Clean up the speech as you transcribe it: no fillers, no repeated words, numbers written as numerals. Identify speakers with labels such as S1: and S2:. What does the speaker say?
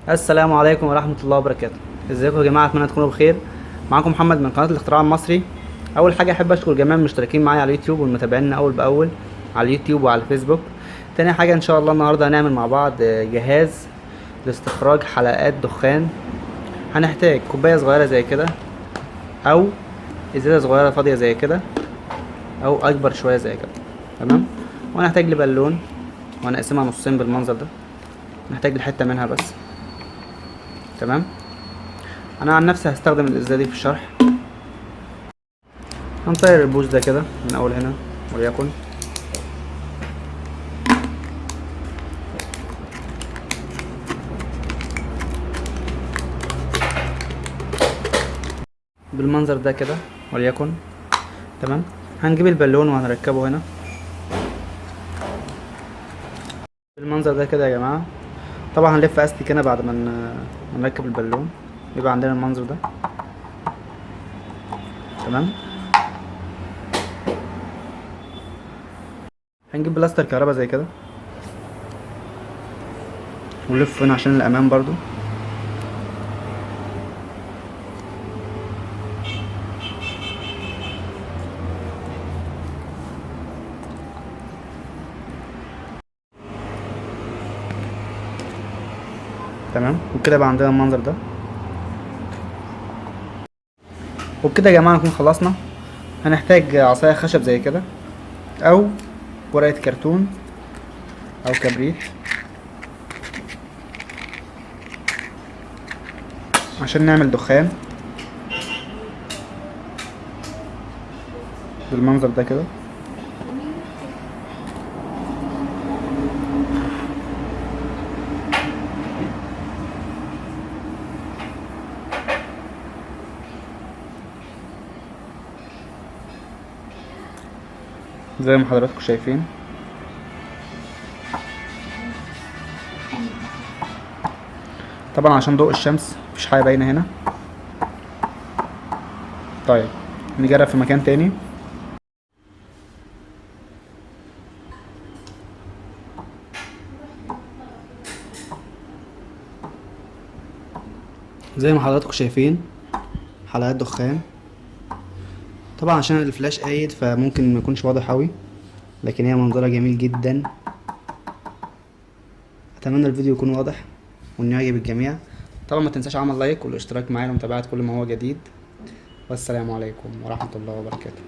S1: السلام عليكم ورحمة الله وبركاته. ازيكم يا جماعة؟ اتمنى تكونوا بخير. معاكم محمد من قناة الاختراع المصري. اول حاجة احب اشكر جميع المشتركين معايا على اليوتيوب والمتابعين اول باول على اليوتيوب وعلى الفيسبوك. تاني حاجة ان شاء الله النهاردة هنعمل مع بعض جهاز لاستخراج حلقات دخان. هنحتاج كوباية صغيرة زي كده، او ازازة صغيرة فاضية زي كده، او اكبر شوية زي كده. تمام. وهنحتاج لبالون، وهنقسمها نصين بالمنظر ده. نحتاج لحتة منها بس. تمام. انا عن نفسي هستخدم الازازة دي في الشرح. هنطير البوز ده كده من اول هنا، وليكن بالمنظر ده كده، وليكن. تمام. هنجيب البالون وهنركبه هنا بالمنظر ده كده يا جماعة. طبعا هنلف استيك هنا بعد ما نركب البالون، يبقى عندنا المنظر ده. تمام. هنجيب بلاستر كهرباء زي كده ونلف هنا عشان الامان برضو. تمام. وكده يبقى عندنا المنظر ده. وبكده يا جماعة نكون خلصنا. هنحتاج عصاية خشب زي كده، او ورقة كرتون، او كبريت، عشان نعمل دخان بالمنظر ده كده. زي ما حضراتكم شايفين. طبعا عشان ضوء الشمس مفيش حاجة باينة هنا. طيب، نجرب في مكان تاني. زي ما حضراتكم شايفين حلقات دخان. طبعا عشان الفلاش قايد فممكن ما يكونش واضح اوي، لكن هي منظرها جميل جدا. اتمنى الفيديو يكون واضح وانه يعجب الجميع. طبعا ما تنساش عمل لايك والاشتراك معايا لمتابعة كل ما هو جديد. والسلام عليكم ورحمة الله وبركاته.